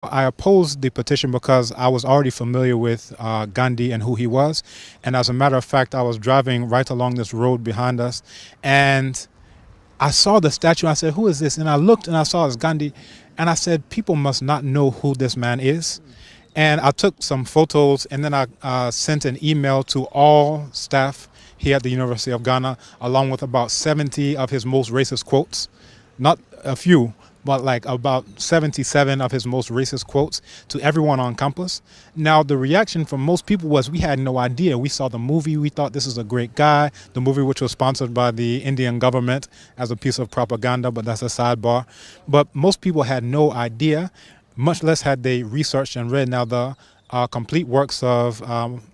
I opposed the petition because I was already familiar with Gandhi and who he was. And as a matter of fact, I was driving right along this road behind us and I saw the statue. I said, "Who is this?" And I looked and I saw it's Gandhi. And I said, "People must not know who this man is." And I took some photos and then I sent an email to all staff here at the University of Ghana, along with about 70 of his most racist quotes. Not a few, but like about 77 of his most racist quotes to everyone on campus. Now, the reaction from most people was we had no idea. We saw the movie, we thought this is a great guy. The movie, which was sponsored by the Indian government as a piece of propaganda, but that's a sidebar. But most people had no idea, much less had they researched and read. Now, the complete works of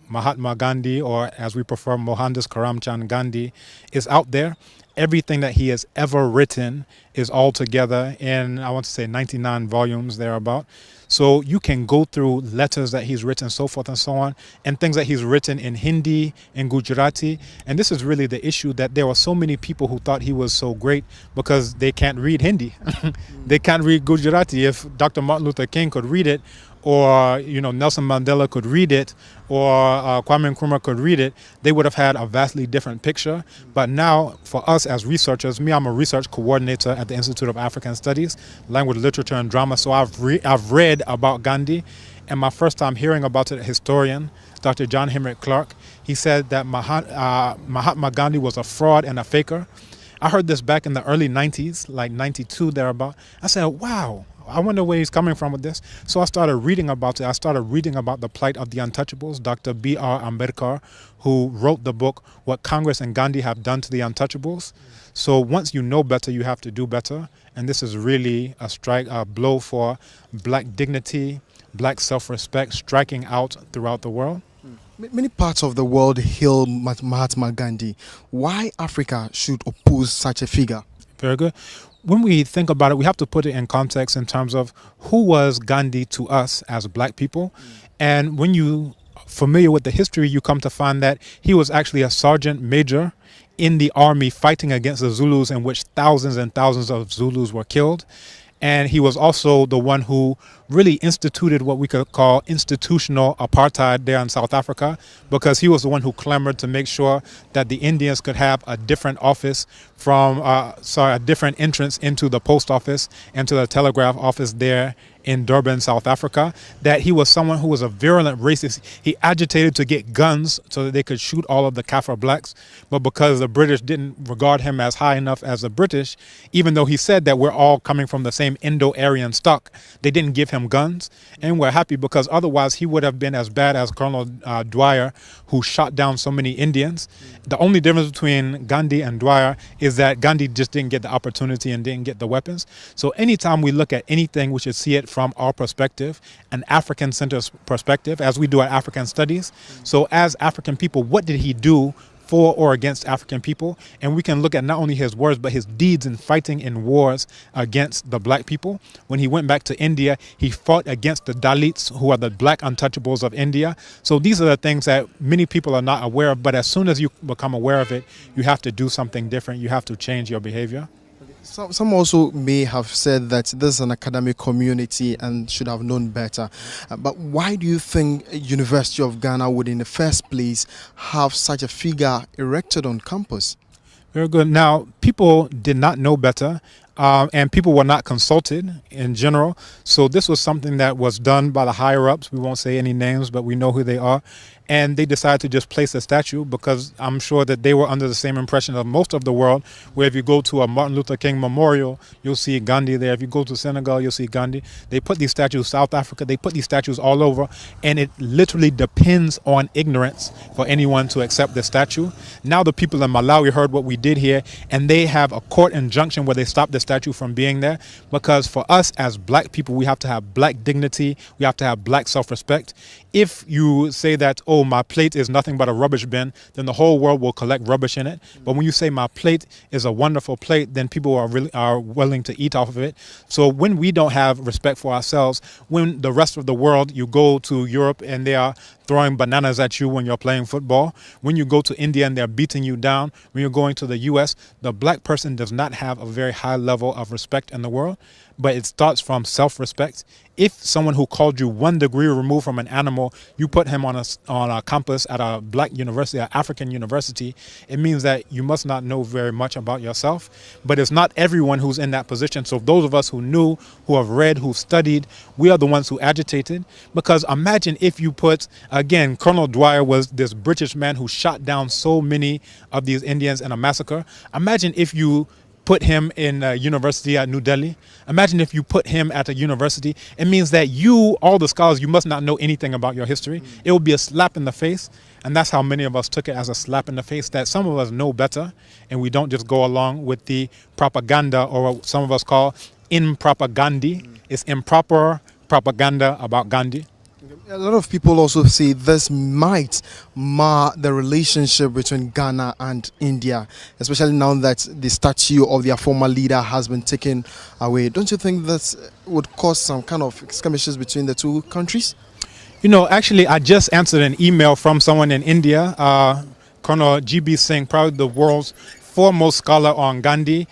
Mahatma Gandhi, or as we prefer, Mohandas Karamchand Gandhi, is out there. Everything that he has ever written is all together in, I want to say, 99 volumes thereabout. So you can go through letters that he's written, so forth and so on, and things that he's written in Hindi, in Gujarati. And this is really the issue, that there were so many people who thought he was so great because they can't read Hindi. They can't read Gujarati. If Dr. Martin Luther King could read it, or Nelson Mandela could read it, or Kwame Nkrumah could read it, they would have had a vastly different picture. But now, for us as researchers, I'm a research coordinator at the Institute of African Studies, Language, Literature, and Drama. So I've read about Gandhi, and my first time hearing about it, a historian, Dr. John Henrik Clark, he said that Mahatma Gandhi was a fraud and a faker. I heard this back in the early 90s, like 92 thereabout. I said, wow, I wonder where he's coming from with this. So I started reading about it. I started reading about the plight of the untouchables. Dr. B.R. Ambedkar, who wrote the book, What Congress and Gandhi Have Done to the Untouchables. So once you know better, you have to do better. And this is really a blow for black dignity, black self-respect, striking out throughout the world. Many parts of the world hail Mahatma Gandhi. Why Africa should oppose such a figure? Very good. When we think about it, we have to put it in context in terms of who was Gandhi to us as black people. And when you are familiar with the history, you come to find that he was actually a sergeant major in the army fighting against the Zulus, in which thousands and thousands of Zulus were killed. And he was also the one who really instituted what we could call institutional apartheid there in South Africa, because he was the one who clamored to make sure that the Indians could have a different office a different entrance into the post office and to the telegraph office there in Durban, South Africa. That he was someone who was a virulent racist. He agitated to get guns so that they could shoot all of the Kaffir blacks, but because the British didn't regard him as high enough as the British, even though he said that we're all coming from the same Indo-Aryan stock, they didn't give him guns. And we're happy, because otherwise he would have been as bad as Colonel Dwyer, who shot down so many Indians. The only difference between Gandhi and Dwyer is that Gandhi just didn't get the opportunity and didn't get the weapons. So anytime we look at anything, we should see it from our perspective, an African-centered perspective, as we do at African Studies. So as African people, what did he do for or against African people? And we can look at not only his words, but his deeds in fighting in wars against the black people. When he went back to India, he fought against the Dalits, who are the black untouchables of India. So these are the things that many people are not aware of, but as soon as you become aware of it, you have to do something different. You have to change your behavior. Some also may have said that this is an academic community and should have known better. But why do you think University of Ghana would in the first place have such a figure erected on campus? Very good. Now, people did not know better, and people were not consulted in general. So this was something that was done by the higher-ups. We won't say any names, but we know who they are. And they decided to just place a statue, because I'm sure that they were under the same impression of most of the world, where if you go to a Martin Luther King memorial, you'll see Gandhi there. If you go to Senegal, you'll see Gandhi. They put these statues, South Africa, they put these statues all over, and it literally depends on ignorance for anyone to accept the statue. Now the people in Malawi heard what we did here, and they have a court injunction where they stopped the statue from being there, because for us as black people, we have to have black dignity, we have to have black self-respect. If you say that, oh, my plate is nothing but a rubbish bin, then the whole world will collect rubbish in it. But when you say my plate is a wonderful plate, then people are willing to eat off of it. So when we don't have respect for ourselves, when the rest of the world, you go to Europe and they are throwing bananas at you when you're playing football, when you go to India and they're beating you down, when you're going to the US, the black person does not have a very high level of respect in the world. but it starts from self-respect. If someone who called you 1 degree removed from an animal, you put him on a campus at a black university, an African university, it means that you must not know very much about yourself. But it's not everyone who's in that position. So those of us who knew, who have read, who studied, we are the ones who agitated. Because imagine if you put, again, Colonel Dwyer was this British man who shot down so many of these Indians in a massacre. Imagine if you put him in a university at New Delhi. Imagine if you put him at a university. It means that you, all the scholars, you must not know anything about your history. It will be a slap in the face. And that's how many of us took it, as a slap in the face, that some of us know better and we don't just go along with the propaganda, or what some of us call impropagandi. It's improper propaganda about Gandhi. A lot of people also say this might mar the relationship between Ghana and India, especially now that the statue of their former leader has been taken away. Don't you think that would cause some kind of skirmishes between the two countries? You know, actually, I just answered an email from someone in India, Colonel GB Singh, probably the world's foremost scholar on Gandhi.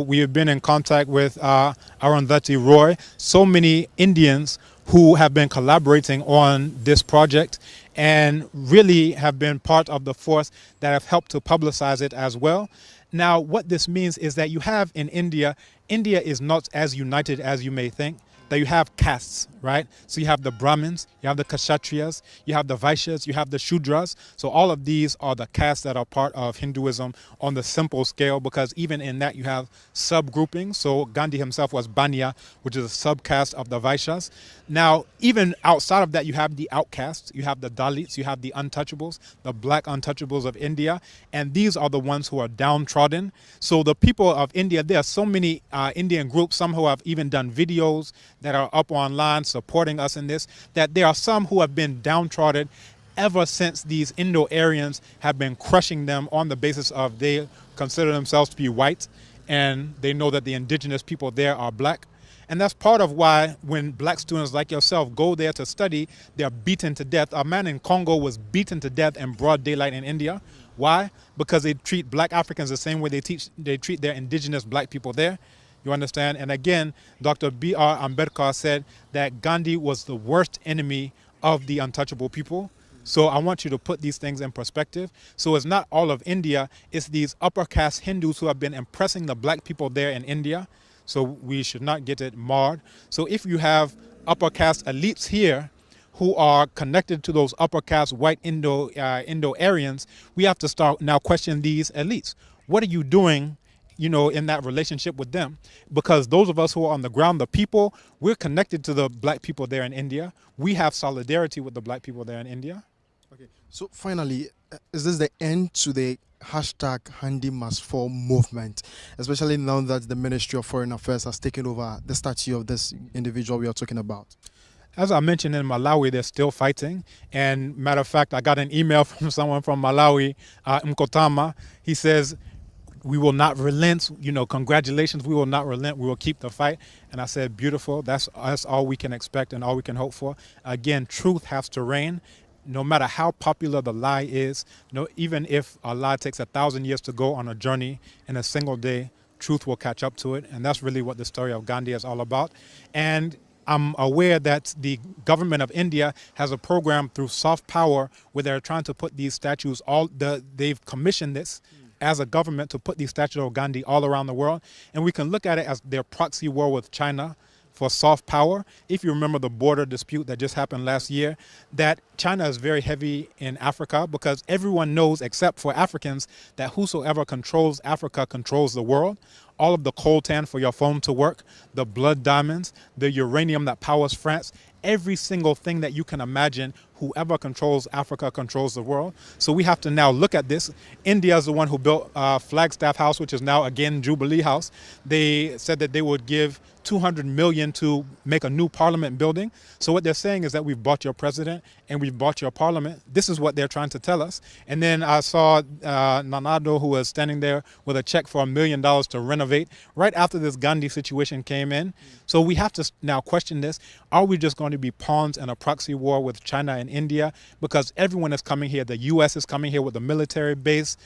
We have been in contact with Arundhati Roy, so many Indians who have been collaborating on this project and really have been part of the force that have helped to publicize it as well. Now, what this means is that you have in India, India is not as united as you may think. That you have castes, right? So you have the Brahmins, you have the Kshatriyas, you have the Vaishyas, you have the Shudras. So all of these are the castes that are part of Hinduism on the simple scale, because even in that you have subgroupings. So Gandhi himself was Banya, which is a subcaste of the Vaishyas. Now, even outside of that, you have the outcasts, you have the Dalits, you have the untouchables, the black untouchables of India, and these are the ones who are downtrodden. So the people of India, there are so many Indian groups, some who have even done videos that are up online supporting us in this, that there are some who have been downtrodden ever since these Indo-Aryans have been crushing them on the basis of they consider themselves to be white, and they know that the indigenous people there are black. And that's part of why when black students like yourself go there to study, they're beaten to death. A man in Congo was beaten to death in broad daylight in India. Why? Because they treat black Africans the same way they treat their indigenous black people there. You understand? And again, Dr. B.R. Ambedkar said that Gandhi was the worst enemy of the untouchable people. So I want you to put these things in perspective. So it's not all of India, it's these upper caste Hindus who have been impressing the black people there in India. So we should not get it marred. So if you have upper caste elites here who are connected to those upper caste white Indo-Aryans, we have to start now questioning these elites. What are you doing, you know, in that relationship with them? Because those of us who are on the ground, the people, we're connected to the black people there in India. We have solidarity with the black people there in India. Okay. So finally, is this the end to the hashtag Ghandi Must Fall movement, especially now that the Ministry of Foreign Affairs has taken over the statue of this individual we are talking about? As I mentioned, in Malawi, they're still fighting. And matter of fact, I got an email from someone from Malawi, Mkotama. He says, we will not relent, you know, congratulations, we will not relent, we will keep the fight. And I said, beautiful, that's all we can expect and all we can hope for. Again, truth has to reign. No matter how popular the lie is, even if a lie takes 1,000 years to go on a journey, in a single day, truth will catch up to it. And that's really what the story of Gandhi is all about. And I'm aware that the government of India has a program through soft power where they're trying to put these statues, they've commissioned this as a government to put these statues of Gandhi all around the world. And we can look at it as their proxy war with China for soft power. If you remember the border dispute that just happened last year, that China is very heavy in Africa, because everyone knows, except for Africans, that whosoever controls Africa controls the world. All of the coltan for your phone to work, the blood diamonds, the uranium that powers France, every single thing that you can imagine, whoever controls Africa controls the world. So we have to now look at this. India is the one who built Flagstaff House, which is now again Jubilee House. They said that they would give $200 million to make a new parliament building. So what they're saying is that we've bought your president and we've bought your parliament. This is what they're trying to tell us. And then I saw Nanado, who was standing there with a check for $1 million to renovate right after this Ghandi situation came in. So we have to now question this. Are we just going to be pawns in a proxy war with China and India? Because everyone is coming here. The U.S. is coming here with a military base.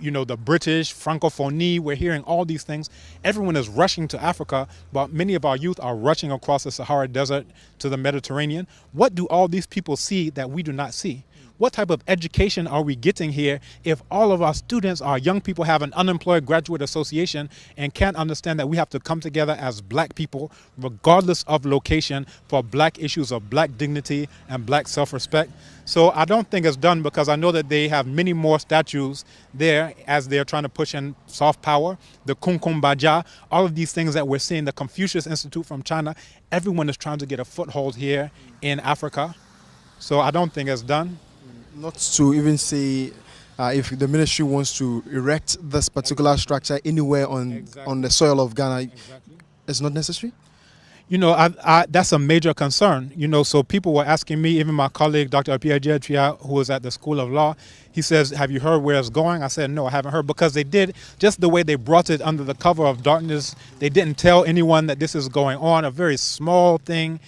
the British, Francophonie, we're hearing all these things. Everyone is rushing to Africa, but many of our youth are rushing across the Sahara Desert to the Mediterranean. What do all these people see that we do not see? What type of education are we getting here if all of our students, our young people, have an unemployed graduate association and can't understand that we have to come together as black people, regardless of location, for black issues of black dignity and black self-respect? So I don't think it's done, because I know that they have many more statues there as they're trying to push in soft power, the Kumkum Baja, all of these things that we're seeing, the Confucius Institute from China. Everyone is trying to get a foothold here in Africa. So I don't think it's done. Not to even say if the ministry wants to erect this particular structure anywhere on the soil of Ghana, it's not necessary? That's a major concern. So people were asking me, even my colleague, Dr. Apia, who was at the School of Law, he says, have you heard where it's going? I said, no, I haven't heard, because they did, just the way they brought it under the cover of darkness, they didn't tell anyone that this is going on, a very small thing.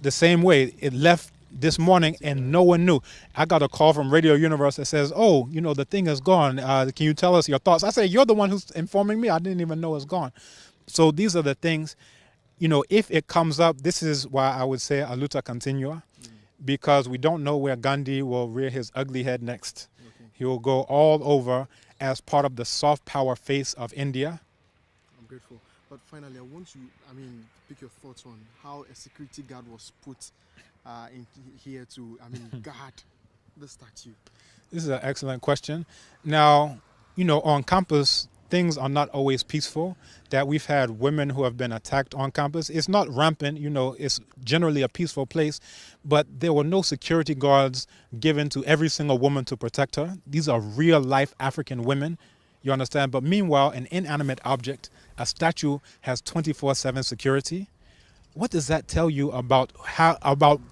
The same way it left this morning and no one knew. I got a call from Radio Universe that says, oh, the thing is gone. Can you tell us your thoughts? I said, you're the one who's informing me. I didn't even know it's gone. So these are the things, if it comes up, this is why I would say a luta continua, because we don't know where Ghandi will rear his ugly head next. Okay. He will go all over as part of the soft power face of India. I'm grateful. But finally, I want you, pick your thoughts on how a security guard was put in here to, guard the statue. This is an excellent question. Now, on campus, things are not always peaceful. That we've had women who have been attacked on campus. It's not rampant, it's generally a peaceful place, but there were no security guards given to every single woman to protect her. These are real life African women, you understand? But meanwhile, an inanimate object, a statue, has 24/7 security. What does that tell you about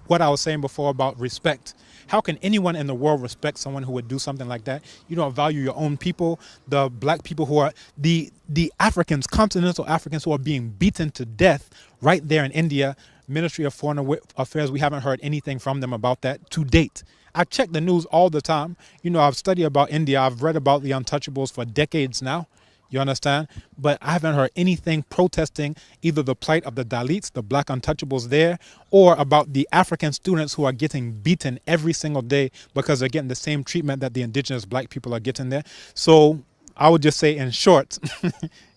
what I was saying before about respect? How can anyone in the world respect someone who would do something like that? You don't value your own people, the black people who are the Africans, continental Africans, who are being beaten to death right there in India. Ministry of Foreign Affairs, we haven't heard anything from them about that to date. I check the news all the time. I've studied about India. I've read about the untouchables for decades now. You understand? But I haven't heard anything protesting either the plight of the Dalits, the black untouchables there, or about the African students who are getting beaten every single day because they're getting the same treatment that the indigenous black people are getting there. So I would just say, in short,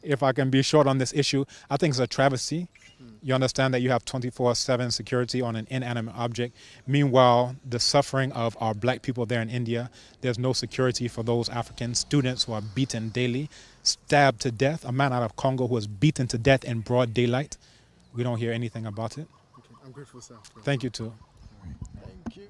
if I can be short on this issue, I think it's a travesty. You understand that you have 24/7 security on an inanimate object. Meanwhile, the suffering of our black people there in India, there's no security for those African students who are beaten daily, stabbed to death. A man out of Congo who was beaten to death in broad daylight. We don't hear anything about it. Okay, I'm grateful, sir. Thank you, too. All right. Thank you.